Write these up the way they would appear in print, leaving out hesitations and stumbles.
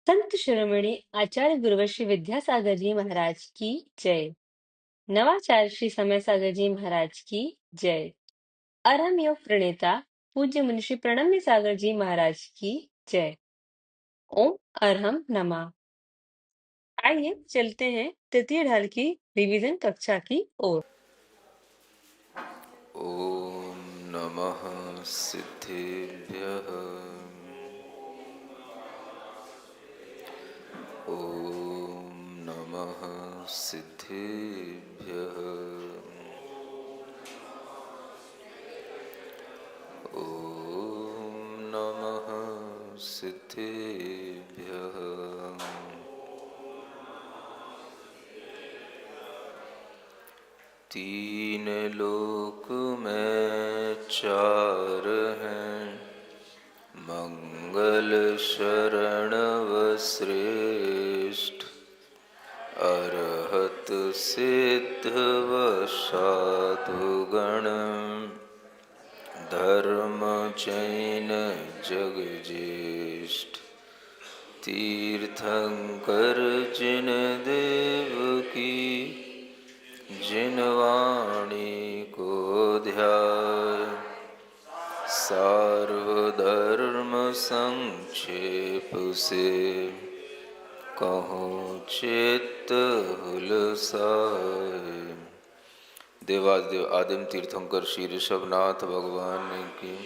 संत शिरोमणि आचार्य गुरुवर श्री विद्यासागर जी महाराज की जय। नवाचार्य श्री समय सागर जी महाराज की जय। अरहम योग प्रणेता पूज्य मुनिषि प्रणम्य सागर जी महाराज की जय। ओम अरहम नमः। आइए चलते हैं तृतीय ढाल की रिवीजन कक्षा की ओर। ओम नमः सिद्धेभ्यः। ओम नमः सिद्धेभ्यः। ओम नमः सिद्धेभ्यः। तीन लोक में चार हैं, मंगल शरण व श्रेष्ठ। अरहत सिद्ध व साधुगण, धर्म जैन जग ज्येष्ठ। तीर्थंकर जिन देव की, जिन वाणी को ध्याय। सार्वधर्म संक्षेप से, कहूँ चित्त हुलसाए। देवादिदेव आदिम तीर्थंकर श्री ऋषभनाथ भगवान की,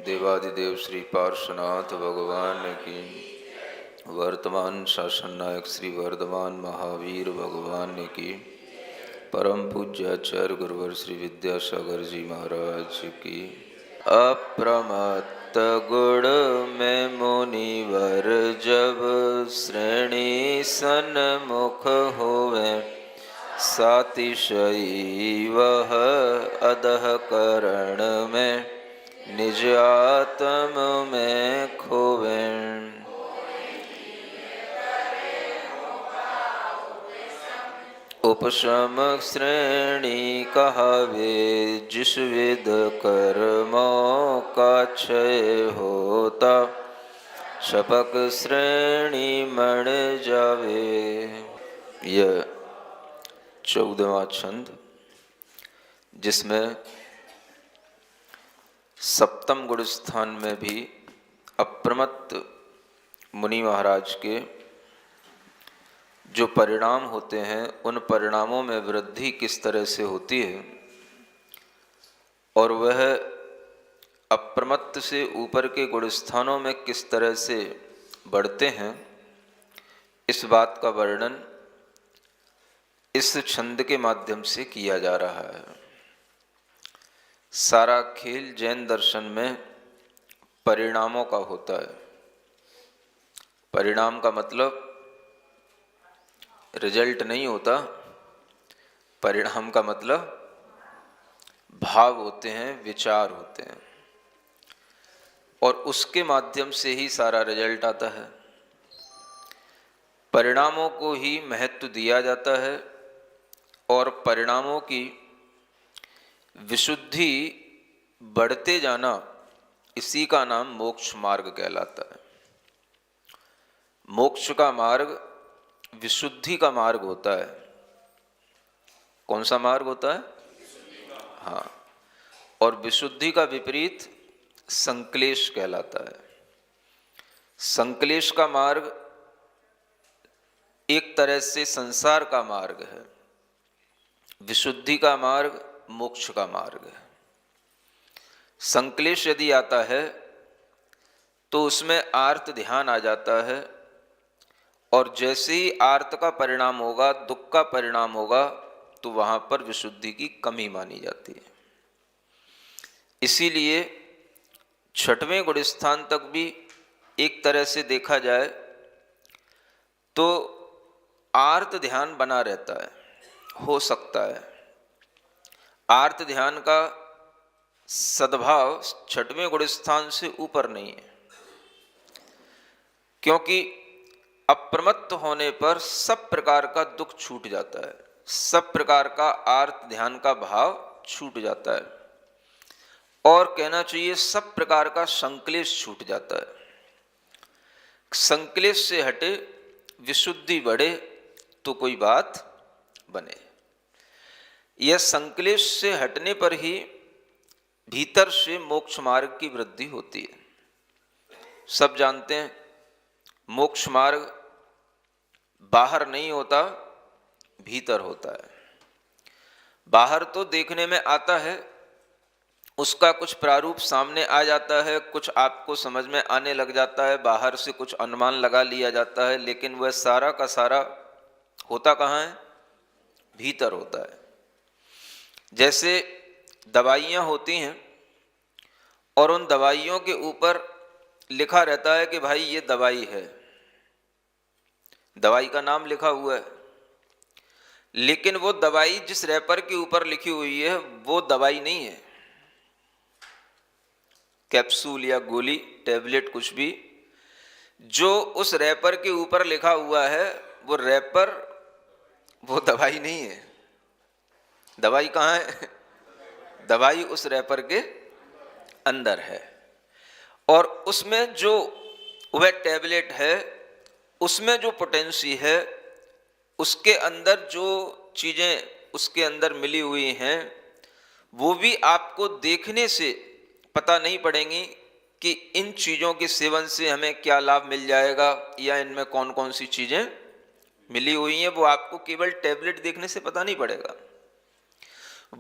देवादिदेव श्री पार्श्वनाथ भगवान की, वर्तमान शासन नायक श्री वर्धमान महावीर भगवान की, परम पूज्य आचार्य गुरुवर श्री विद्यासागर जी महाराज की। अप्रमत्त गुण में मुनिवर जब, श्रेणी सन्मुख होवे। सातिशयी वह अधः करण में, निज आत्म में खोवें। उपशम श्रेणी कहावे, जिस विद कर्मों का क्षय होता। शपक श्रेणी मण जावे। यह 14वां छंद, जिसमें सप्तम गुण स्थान में भी अप्रमत्त मुनि महाराज के जो परिणाम होते हैं, उन परिणामों में वृद्धि किस तरह से होती है और वह अप्रमत्त से ऊपर के गुण स्थानों में किस तरह से बढ़ते हैं, इस बात का वर्णन इस छंद के माध्यम से किया जा रहा है। सारा खेल जैन दर्शन में परिणामों का होता है। परिणाम का मतलब रिजल्ट नहीं होता, परिणाम का मतलब भाव होते हैं, विचार होते हैं, और उसके माध्यम से ही सारा रिजल्ट आता है। परिणामों को ही महत्व दिया जाता है और परिणामों की विशुद्धि बढ़ते जाना, इसी का नाम मोक्ष मार्ग कहलाता है। मोक्ष का मार्ग विशुद्धि का मार्ग होता है। कौन सा मार्ग होता है? हाँ, और विशुद्धि का विपरीत संक्लेश कहलाता है। संक्लेश का मार्ग एक तरह से संसार का मार्ग है, विशुद्धि का मार्ग मोक्ष का मार्ग है। संक्लेश यदि आता है तो उसमें आर्त ध्यान आ जाता है, और जैसे ही आर्त का परिणाम होगा, दुख का परिणाम होगा, तो वहां पर विशुद्धि की कमी मानी जाती है। इसीलिए छठवें गुण स्थान तक भी एक तरह से देखा जाए तो आर्त ध्यान बना रहता है, हो सकता है। आर्त ध्यान का सद्भाव छठवें गुण स्थान से ऊपर नहीं है, क्योंकि अप्रमत्त होने पर सब प्रकार का दुख छूट जाता है, सब प्रकार का आर्त ध्यान का भाव छूट जाता है, और कहना चाहिए सब प्रकार का संक्लेश छूट जाता है। संक्लेश से हटे, विशुद्धि बढ़े तो कोई बात बने। यह संक्लेश से हटने पर ही भीतर से मोक्ष मार्ग की वृद्धि होती है। सब जानते हैं मोक्ष मार्ग बाहर नहीं होता, भीतर होता है। बाहर तो देखने में आता है, उसका कुछ प्रारूप सामने आ जाता है, कुछ आपको समझ में आने लग जाता है, बाहर से कुछ अनुमान लगा लिया जाता है, लेकिन वह सारा का सारा होता कहाँ है? भीतर होता है। जैसे दवाइयाँ होती हैं और उन दवाइयों के ऊपर लिखा रहता है कि भाई ये दवाई है, दवाई का नाम लिखा हुआ है, लेकिन वो दवाई जिस रैपर के ऊपर लिखी हुई है वो दवाई नहीं है। कैप्सूल या गोली, टैबलेट, कुछ भी जो उस रैपर के ऊपर लिखा हुआ है वो रैपर, वो दवाई नहीं है। दवाई कहाँ है? दवाई उस रैपर के अंदर है। और उसमें जो वह टैबलेट है, उसमें जो पोटेंसी है, उसके अंदर जो चीज़ें उसके अंदर मिली हुई हैं, वो भी आपको देखने से पता नहीं पड़ेंगी कि इन चीज़ों के सेवन से हमें क्या लाभ मिल जाएगा या इनमें कौन कौन सी चीज़ें मिली हुई हैं। वो आपको केवल टैबलेट देखने से पता नहीं पड़ेगा।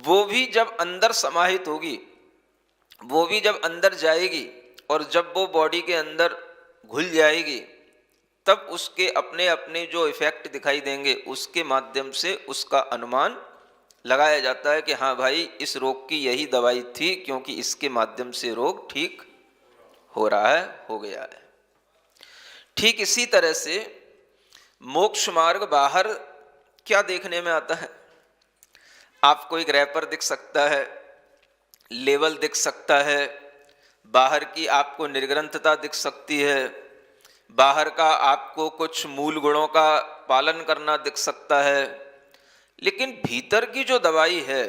वो भी जब अंदर समाहित होगी, वो भी जब अंदर जाएगी और जब वो बॉडी के अंदर घुल जाएगी, तब उसके अपने अपने जो इफेक्ट दिखाई देंगे, उसके माध्यम से उसका अनुमान लगाया जाता है कि हाँ भाई इस रोग की यही दवाई थी, क्योंकि इसके माध्यम से रोग ठीक हो रहा है, हो गया है। ठीक इसी तरह से मोक्ष मार्ग बाहर क्या देखने में आता है? आपको एक रैपर दिख सकता है, लेवल दिख सकता है, बाहर की आपको निर्ग्रंथता दिख सकती है, बाहर का आपको कुछ मूल गुणों का पालन करना दिख सकता है, लेकिन भीतर की जो दवाई है,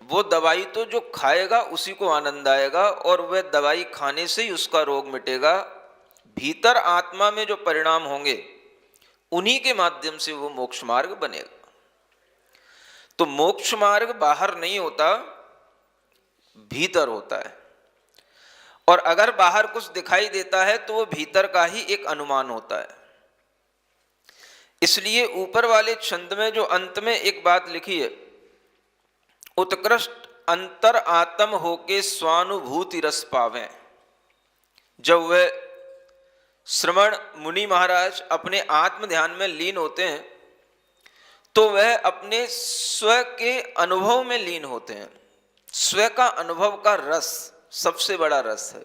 वो दवाई तो जो खाएगा उसी को आनंद आएगा और वह दवाई खाने से ही उसका रोग मिटेगा। भीतर आत्मा में जो परिणाम होंगे उन्हीं के माध्यम से वो मोक्ष मार्ग बनेगा। तो मोक्ष मार्ग बाहर नहीं होता, भीतर होता है। और अगर बाहर कुछ दिखाई देता है तो वो भीतर का ही एक अनुमान होता है। इसलिए ऊपर वाले छंद में जो अंत में एक बात लिखी है, उत्कृष्ट अंतर आत्म होके स्वानुभूति रस पावे। जब वह श्रवण मुनि महाराज अपने आत्म ध्यान में लीन होते हैं तो वह अपने स्व के अनुभव में लीन होते हैं। स्व का अनुभव का रस सबसे बड़ा रस है।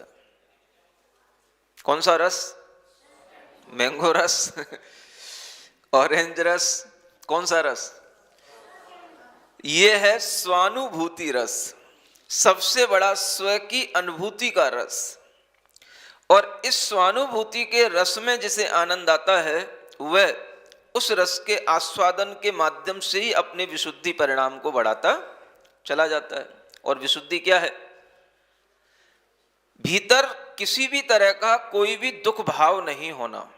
कौन सा रस? मैंगो रस ऑरेंज रस, कौन सा रस? ये है स्वानुभूति रस, सबसे बड़ा स्व की अनुभूति का रस। और इस स्वानुभूति के रस में जिसे आनंद आता है, वह उस रस के आस्वादन के माध्यम से ही अपने विशुद्धि परिणाम को बढ़ाता चला जाता है। और विशुद्धि क्या है? भीतर किसी भी तरह का कोई भी दुख भाव नहीं होना,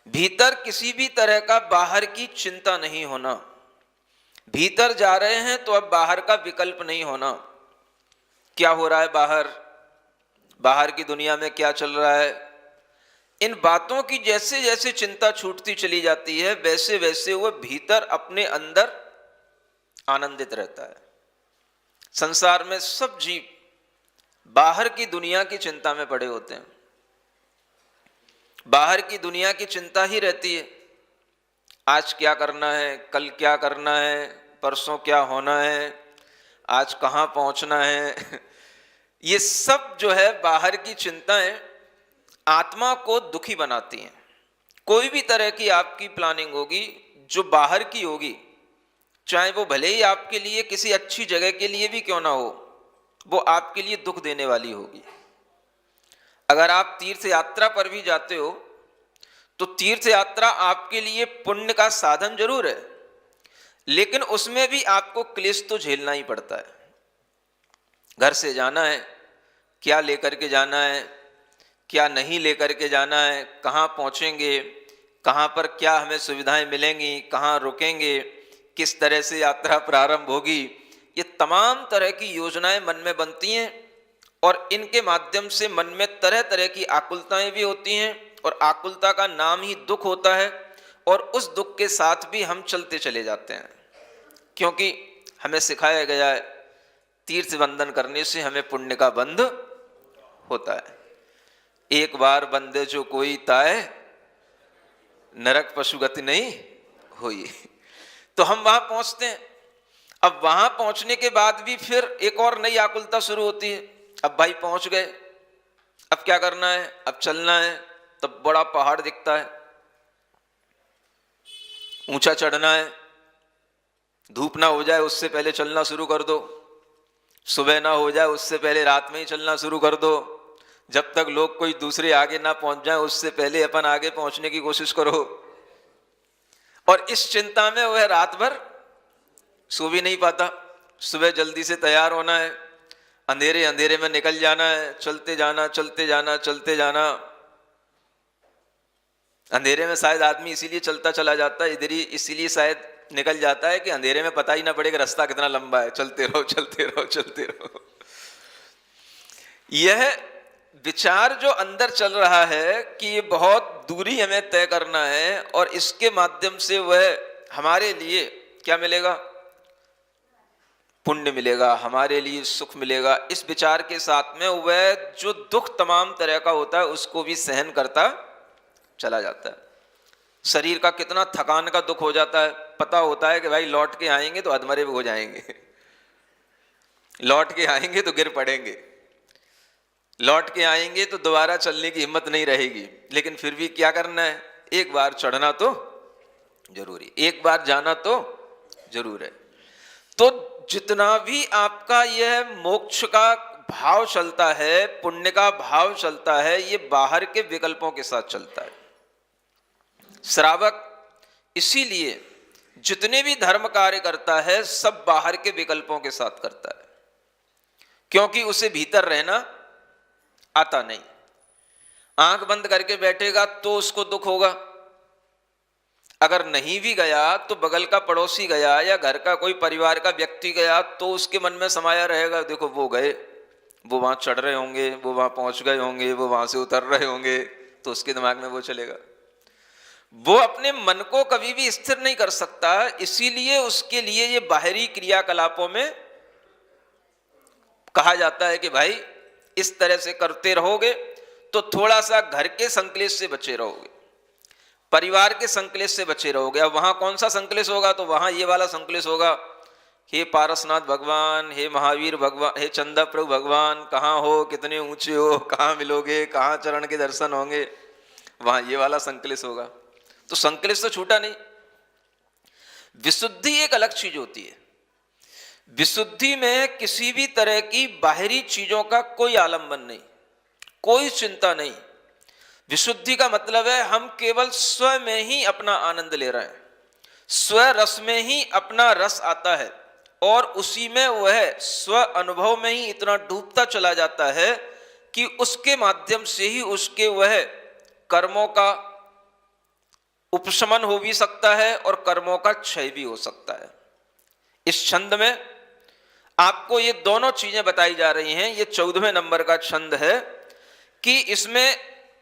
भीतर किसी भी तरह का बाहर की चिंता नहीं होना। भीतर जा रहे हैं तो अब बाहर का विकल्प नहीं होना। क्या हो रहा है बाहर, बाहर की दुनिया में क्या चल रहा है, इन बातों की जैसे जैसे चिंता छूटती चली जाती है, वैसे वैसे वह भीतर अपने अंदर आनंदित रहता है। संसार में सब जीव बाहर की दुनिया की चिंता में पड़े होते हैं, बाहर की दुनिया की चिंता ही रहती है। आज क्या करना है, कल क्या करना है, परसों क्या होना है, आज कहाँ पहुँचना है ये सब जो है बाहर की चिंताएं आत्मा को दुखी बनाती हैं। कोई भी तरह की आपकी प्लानिंग होगी जो बाहर की होगी, चाहे वो भले ही आपके लिए किसी अच्छी जगह के लिए भी क्यों ना हो, वो आपके लिए दुख देने वाली होगी। अगर आप तीर्थ यात्रा पर भी जाते हो तो तीर्थ यात्रा आपके लिए पुण्य का साधन जरूर है, लेकिन उसमें भी आपको क्लेश तो झेलना ही पड़ता है। घर से जाना है, क्या लेकर के जाना है, क्या नहीं लेकर के जाना है, कहाँ पहुँचेंगे, कहाँ पर क्या हमें सुविधाएं मिलेंगी, कहाँ रुकेंगे, किस तरह से यात्रा प्रारंभ होगी, ये तमाम तरह की योजनाएं मन में बनती हैं और इनके माध्यम से मन में तरह तरह की आकुलताएं भी होती हैं और आकुलता का नाम ही दुख होता है और उस दुख के साथ भी हम चलते चले जाते हैं, क्योंकि हमें सिखाया गया है तीर्थ बंधन करने से हमें पुण्य का बंध होता है। एक बार बंदे जो कोई ताए, नरक पशुगति नहीं हुई। तो हम वहां पहुंचते हैं। अब वहां पहुंचने के बाद भी फिर एक और नई आकुलता शुरू होती है। अब भाई पहुंच गए, अब क्या करना है, अब चलना है। तब बड़ा पहाड़ दिखता है, ऊंचा चढ़ना है, धूप ना हो जाए उससे पहले चलना शुरू कर दो, सुबह ना हो जाए उससे पहले रात में ही चलना शुरू कर दो, जब तक लोग कोई दूसरे आगे ना पहुंच जाए उससे पहले अपन आगे पहुंचने की कोशिश करो। और इस चिंता में वह रात भर सो भी नहीं पाता। सुबह जल्दी से तैयार होना है, अंधेरे अंधेरे में निकल जाना है, चलते जाना चलते जाना चलते जाना। अंधेरे में शायद आदमी इसीलिए चलता चला जाता है, इधर ही इसीलिए शायद निकल जाता है कि अंधेरे में पता ही ना पड़े कि रास्ता कितना लंबा है, चलते रहो चलते रहो चलते रहो। यह विचार जो अंदर चल रहा है कि ये बहुत दूरी हमें तय करना है और इसके माध्यम से वह हमारे लिए क्या मिलेगा, पुण्य मिलेगा, हमारे लिए सुख मिलेगा, इस विचार के साथ में वह जो दुख तमाम तरह का होता है उसको भी सहन करता चला जाता है। शरीर का कितना थकान का दुख हो जाता है, पता होता है कि भाई लौट के आएंगे तो अधमरे हो जाएंगे, लौट के आएंगे तो गिर पड़ेंगे, लौट के आएंगे तो दोबारा चलने की हिम्मत नहीं रहेगी, लेकिन फिर भी क्या करना है, एक बार चढ़ना तो जरूरी, एक बार जाना तो जरूर है। तो जितना भी आपका यह मोक्ष का भाव चलता है, पुण्य का भाव चलता है, ये बाहर के विकल्पों के साथ चलता है। श्रावक इसीलिए जितने भी धर्म कार्य करता है सब बाहर के विकल्पों के साथ करता है, क्योंकि उसे भीतर रहना आता नहीं। आंख बंद करके बैठेगा तो उसको दुख होगा, अगर नहीं भी गया तो बगल का पड़ोसी गया या घर का कोई परिवार का व्यक्ति गया तो उसके मन में समाया रहेगा, देखो वो गए, वो वहां चढ़ रहे होंगे, वो वहां पहुंच गए होंगे, वो वहां से उतर रहे होंगे, तो उसके दिमाग में वो चलेगा। वो अपने मन को कभी भी स्थिर नहीं कर सकता, इसीलिए उसके लिए ये बाहरी क्रियाकलापों में कहा जाता है कि भाई इस तरह से करते रहोगे तो थोड़ा सा घर के संकलेश से बचे रहोगे, परिवार के संकलेश से बचे रहोगे। अब वहां कौन सा संकलेश होगा, तो वहां ये वाला संकलेश होगा, हे पारसनाथ भगवान, हे महावीर भगवान, हे चंदा प्रभु भगवान, कहाँ हो, कितने ऊंचे हो, कहाँ मिलोगे, कहाँ चरण के दर्शन होंगे, वहां ये वाला संकलेश होगा। तो संकलेश तो छूटा नहीं। विशुद्धि एक अलग चीज होती है। विशुद्धि में किसी भी तरह की बाहरी चीजों का कोई आलंबन नहीं, कोई चिंता नहीं। विशुद्धि का मतलब है हम केवल स्व में ही अपना आनंद ले रहे हैं, स्व रस में ही अपना रस आता है और उसी में वह स्व अनुभव में ही इतना डूबता चला जाता है कि उसके माध्यम से ही उसके वह कर्मों का उपशमन हो भी सकता है और कर्मों का क्षय भी हो सकता है। इस छंद में आपको ये दोनों चीजें बताई जा रही हैं। ये 14वें नंबर का छंद है कि इसमें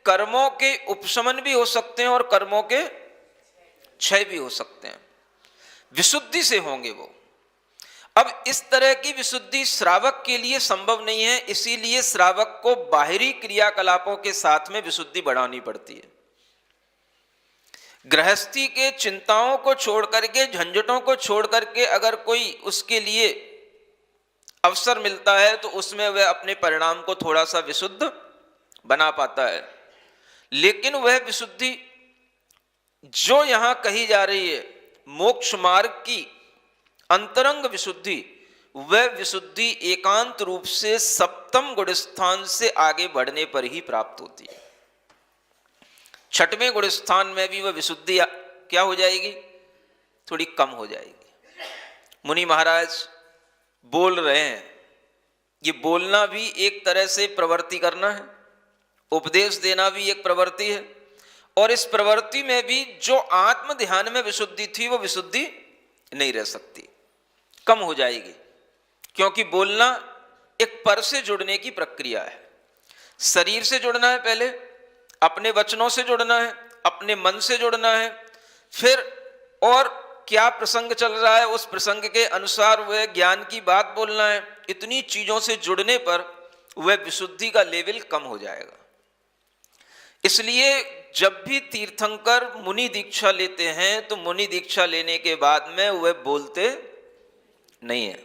कर्मों के उपशमन भी हो सकते हैं और कर्मों के क्षय भी हो सकते हैं, विशुद्धि से होंगे वो। अब इस तरह की विशुद्धि श्रावक के लिए संभव नहीं है, इसीलिए श्रावक को बाहरी क्रियाकलापों के साथ में विशुद्धि बढ़ानी पड़ती है। गृहस्थी के चिंताओं को छोड़ करके, झंझटों को छोड़ करके अगर कोई उसके लिए अवसर मिलता है तो उसमें वह अपने परिणाम को थोड़ा सा विशुद्ध बना पाता है। लेकिन वह विशुद्धि जो यहां कही जा रही है, मोक्ष मार्ग की अंतरंग विशुद्धि, वह विशुद्धि एकांत रूप से सप्तम गुण स्थान से आगे बढ़ने पर ही प्राप्त होती है। छठवें गुण स्थान में भी वह विशुद्धि क्या हो जाएगी, थोड़ी कम हो जाएगी। मुनि महाराज बोल रहे हैं, ये बोलना भी एक तरह से प्रवृत्ति करना है उपदेश देना भी एक प्रवृत्ति है, और इस प्रवृत्ति में भी जो आत्म ध्यान में विशुद्धि थी वो विशुद्धि नहीं रह सकती, कम हो जाएगी। क्योंकि बोलना एक पर से जुड़ने की प्रक्रिया है। शरीर से जुड़ना है, पहले अपने वचनों से जुड़ना है, अपने मन से जुड़ना है, फिर और क्या प्रसंग चल रहा है उस प्रसंग के अनुसार वह ज्ञान की बात बोलना है। इतनी चीजों से जुड़ने पर वह विशुद्धि का लेवल कम हो जाएगा। इसलिए जब भी तीर्थंकर मुनि दीक्षा लेते हैं तो मुनि दीक्षा लेने के बाद में वह बोलते नहीं है,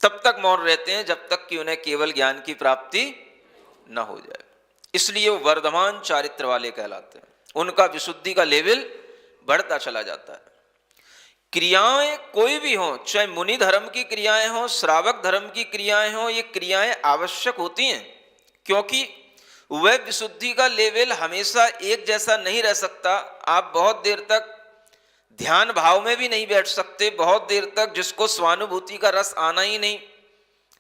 तब तक मौन रहते हैं जब तक कि उन्हें केवल ज्ञान की प्राप्ति न हो जाए। इसलिए वो वर्धमान चारित्र वाले कहलाते हैं, उनका विशुद्धि का लेवल बढ़ता चला जाता है। क्रियाएं कोई भी हो, चाहे मुनि धर्म की क्रियाएं हो, श्रावक धर्म की क्रियाएं हो, ये क्रियाएं आवश्यक होती हैं, क्योंकि वह विशुद्धि का लेवल हमेशा एक जैसा नहीं रह सकता। आप बहुत देर तक ध्यान भाव में भी नहीं बैठ सकते, बहुत देर तक जिसको स्वानुभूति का रस आना ही नहीं,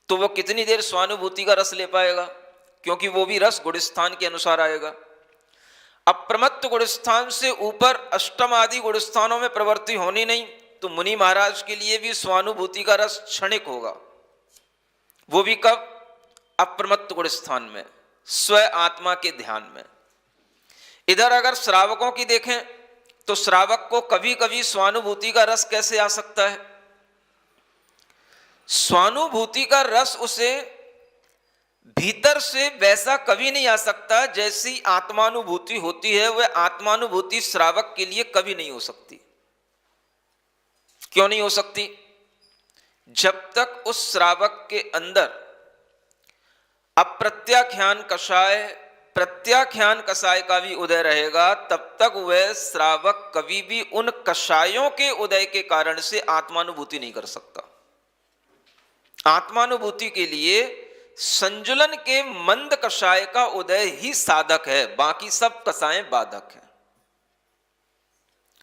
तो वो कितनी देर स्वानुभूति का रस ले पाएगा, क्योंकि वो भी रस गुणस्थान के अनुसार आएगा। अप्रमत्त गुणस्थान से ऊपर अष्टम आदि गुणस्थानों में प्रवृत्ति होनी नहीं, तो मुनि महाराज के लिए भी स्वानुभूति का रस क्षणिक होगा। वो भी कब? अप्रमत्त गुणस्थान में, स्व आत्मा के ध्यान में। इधर अगर श्रावकों की देखें तो श्रावक को कभी कभी स्वानुभूति का रस कैसे आ सकता है? स्वानुभूति का रस उसे भीतर से वैसा कभी नहीं आ सकता जैसी आत्मानुभूति होती है, वह आत्मानुभूति श्रावक के लिए कभी नहीं हो सकती। क्यों नहीं हो सकती? जब तक उस श्रावक के अंदर अप्रत्याख्यान कषाय, प्रत्याख्यान कषाय का भी उदय रहेगा, तब तक वह श्रावक कभी भी उन कषायों के उदय के कारण से आत्मानुभूति नहीं कर सकता। आत्मानुभूति के लिए संजुलन के मंद कषाय का उदय ही साधक है, बाकी सब कषाय बाधक हैं।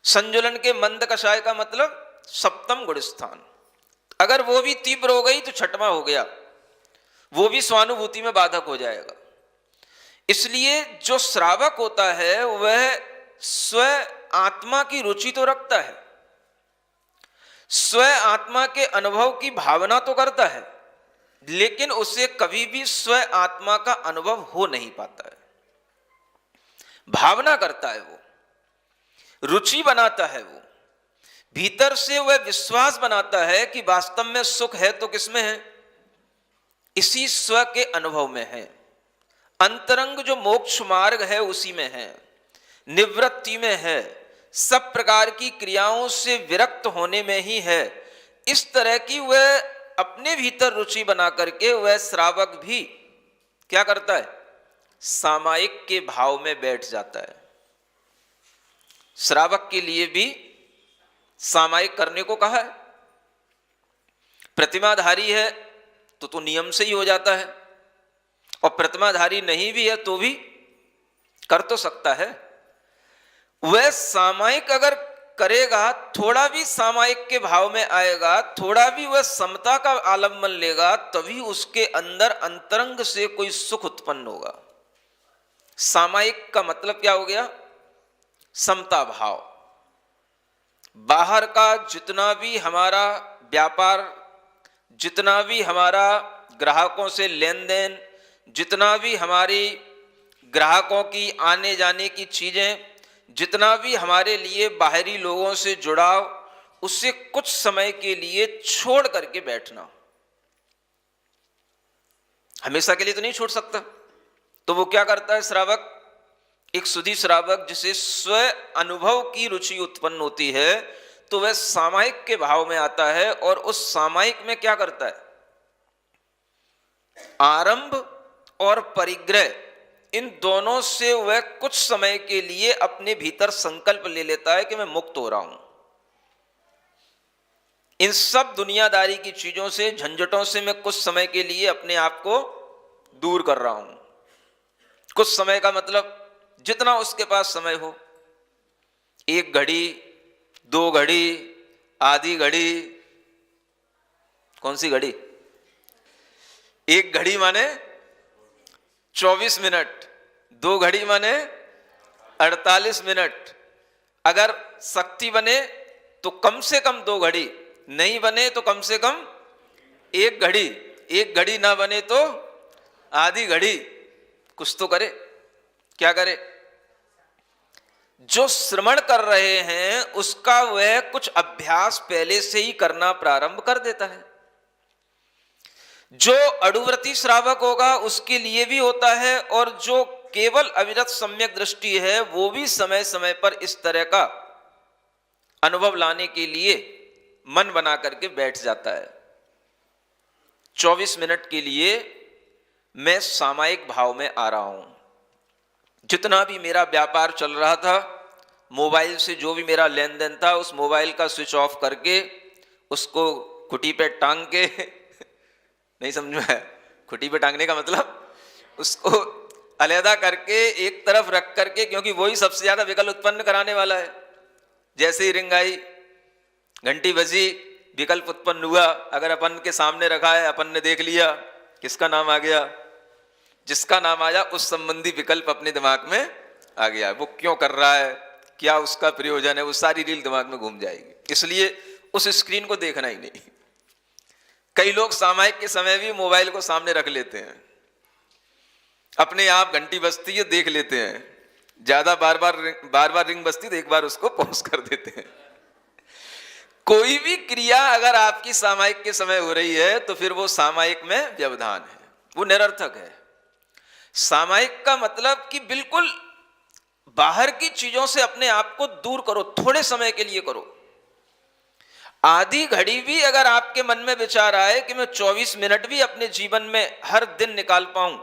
संजुलन के मंद कषाय का मतलब सप्तम गुणस्थान, अगर वो भी तीव्र हो गई तो छठवां हो गया, वो भी स्वानुभूति में बाधक हो जाएगा। इसलिए जो श्रावक होता है वह स्व आत्मा की रुचि तो रखता है, स्व आत्मा के अनुभव की भावना तो करता है, लेकिन उसे कभी भी स्व आत्मा का अनुभव हो नहीं पाता है। भावना करता है, वो रुचि बनाता है, वो भीतर से वह विश्वास बनाता है कि वास्तव में सुख है तो किसमें है? इसी स्व के अनुभव में है। अंतरंग जो मोक्ष मार्ग है उसी में है, निवृत्ति में है, सब प्रकार की क्रियाओं से विरक्त होने में ही है। इस तरह की वह अपने भीतर रुचि बना करके वह श्रावक भी क्या करता है? सामायिक के भाव में बैठ जाता है। श्रावक के लिए भी सामायिक करने को कहा है। प्रतिमाधारी है तो नियम से ही हो जाता है, और प्रतिमाधारी नहीं भी है तो भी कर तो सकता है। वह सामायिक अगर करेगा, थोड़ा भी सामायिक के भाव में आएगा, थोड़ा भी वह समता का आलम्बन लेगा, तभी उसके अंदर अंतरंग से कोई सुख उत्पन्न होगा। सामायिक का मतलब क्या हो गया? समता भाव। बाहर का जितना भी हमारा व्यापार, जितना भी हमारा ग्राहकों से लेन देन, जितना भी हमारी ग्राहकों की आने जाने की चीजें, जितना भी हमारे लिए बाहरी लोगों से जुड़ाव, उससे कुछ समय के लिए छोड़ करके बैठना। हमेशा के लिए तो नहीं छोड़ सकता, तो वो क्या करता है श्रावक? एक सुधी श्रावक जिसे स्व अनुभव की रुचि उत्पन्न होती है, तो वह सामायिक के भाव में आता है, और उस सामायिक में क्या करता है? आरंभ और परिग्रह, इन दोनों से वह कुछ समय के लिए अपने भीतर संकल्प ले लेता है कि मैं मुक्त हो रहा हूं, इन सब दुनियादारी की चीजों से, झंझटों से मैं कुछ समय के लिए अपने आप को दूर कर रहा हूं। कुछ समय का मतलब जितना उसके पास समय हो, 1 घड़ी, 2 घड़ी, आधी घड़ी। कौन सी घड़ी? 1 घड़ी माने 24 मिनट, 2 घड़ी माने 48 मिनट। अगर शक्ति बने तो कम से कम 2 घड़ी, नहीं बने तो कम से कम 1 घड़ी, 1 घड़ी ना बने तो आधी घड़ी। कुछ तो करे, क्या करे? जो श्रवण कर रहे हैं उसका वह कुछ अभ्यास पहले से ही करना प्रारंभ कर देता है। जो अडुव्रती श्रावक होगा उसके लिए भी होता है, और जो केवल अविरत सम्यक दृष्टि है वो भी समय समय पर इस तरह का अनुभव लाने के लिए मन बना करके बैठ जाता है। 24 मिनट के लिए मैं सामायिक भाव में आ रहा हूं। जितना भी मेरा व्यापार चल रहा था, मोबाइल से जो भी मेरा लेन देन था, उस मोबाइल का स्विच ऑफ करके उसको खुटी पे टांग के नहीं समझ में, खुटी पे टांगने का मतलब उसको अलहदा करके एक तरफ रख करके, क्योंकि वही सबसे ज्यादा विकल्प उत्पन्न कराने वाला है। जैसे ही रिंग आई, घंटी बजी, विकल्प उत्पन्न हुआ, अगर अपन के सामने रखा है, अपन ने देख लिया, किसका नाम आ गया? जिसका नाम आया उस संबंधी विकल्प अपने दिमाग में आ गया। वो क्यों कर रहा है, क्या उसका प्रयोजन है, वो सारी रील दिमाग में घूम जाएगी। इसलिए उस स्क्रीन को देखना ही नहीं। कई लोग सामायिक के समय भी मोबाइल को सामने रख लेते हैं, अपने आप घंटी बजती है देख लेते हैं, ज्यादा बार बार रिंग बजती तो एक बार उसको पॉज कर देते हैं। कोई भी क्रिया अगर आपकी सामायिक के समय हो रही है तो फिर वो सामायिक में व्यवधान है, वो निरर्थक है। सामायिक का मतलब कि बिल्कुल बाहर की चीजों से अपने आप को दूर करो, थोड़े समय के लिए करो। आधी घड़ी भी अगर आपके मन में विचार आए कि मैं 24 मिनट भी अपने जीवन में हर दिन निकाल पाऊं,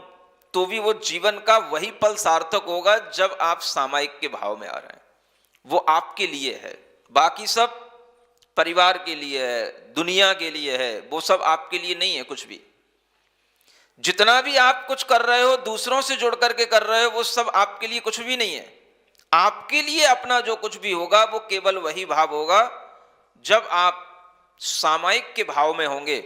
तो भी वो जीवन का वही पल सार्थक होगा जब आप सामायिक के भाव में आ रहे हैं। वो आपके लिए है, बाकी सब परिवार के लिए है, दुनिया के लिए है, वो सब आपके लिए नहीं है कुछ भी। जितना भी आप कुछ कर रहे हो दूसरों से जुड़ करके कर रहे हो, वो सब आपके लिए कुछ भी नहीं है। आपके लिए अपना जो कुछ भी होगा वो केवल वही भाव होगा जब आप सामायिक के भाव में होंगे,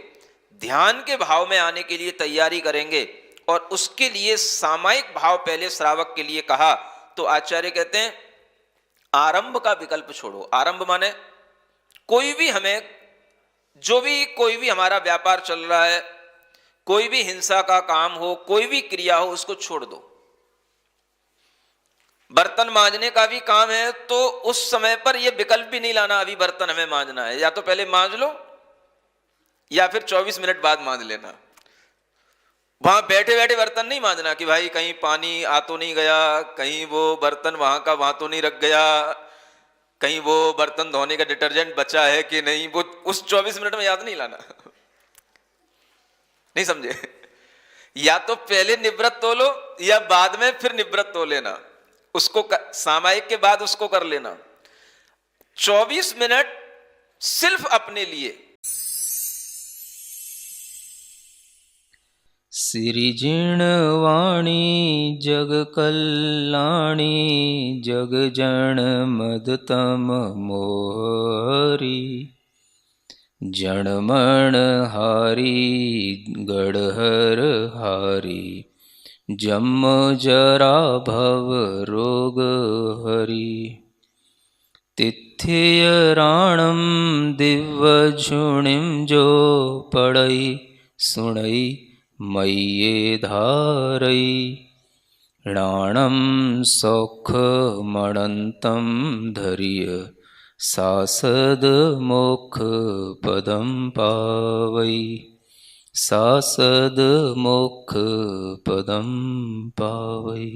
ध्यान के भाव में आने के लिए तैयारी करेंगे। और उसके लिए सामायिक भाव पहले श्रावक के लिए कहा, तो आचार्य कहते हैं आरंभ का विकल्प छोड़ो। आरंभ माने कोई भी हमें, कोई भी हमारा व्यापार चल रहा है, कोई भी हिंसा का काम हो, कोई भी क्रिया हो, उसको छोड़ दो। बर्तन मांजने का भी काम है तो उस समय पर यह विकल्प भी नहीं लाना अभी बर्तन हमें मांजना है, या तो पहले मांज लो या फिर 24 मिनट बाद मांज लेना। वहां बैठे बैठे बर्तन नहीं मांजना कि भाई कहीं पानी आ तो नहीं गया, कहीं वो बर्तन वहां का वहां तो नहीं रख गया, कहीं वो बर्तन धोने का डिटर्जेंट बचा है कि नहीं, वो उस 24 मिनट में याद नहीं लाना। नहीं समझे? या तो पहले निवृत्त हो लो या बाद में फिर निवृत्त हो लेना, उसको सामायिक के बाद उसको कर लेना। 24 मिनट सिर्फ अपने लिए। सिरिजिणवाणी जग कल्याणी जग जन मदतम मोहरी जनमण हारी गढ़हर हारी जम जरा भव रोग हरि तिथ्य राणम दिव्य झुणिम जो पड़ई सुणई मय्ये धारई राणम सौख मणंतम धर्य सासद मोक्ष पदम पावई सासद मोक्ष पदम पावई।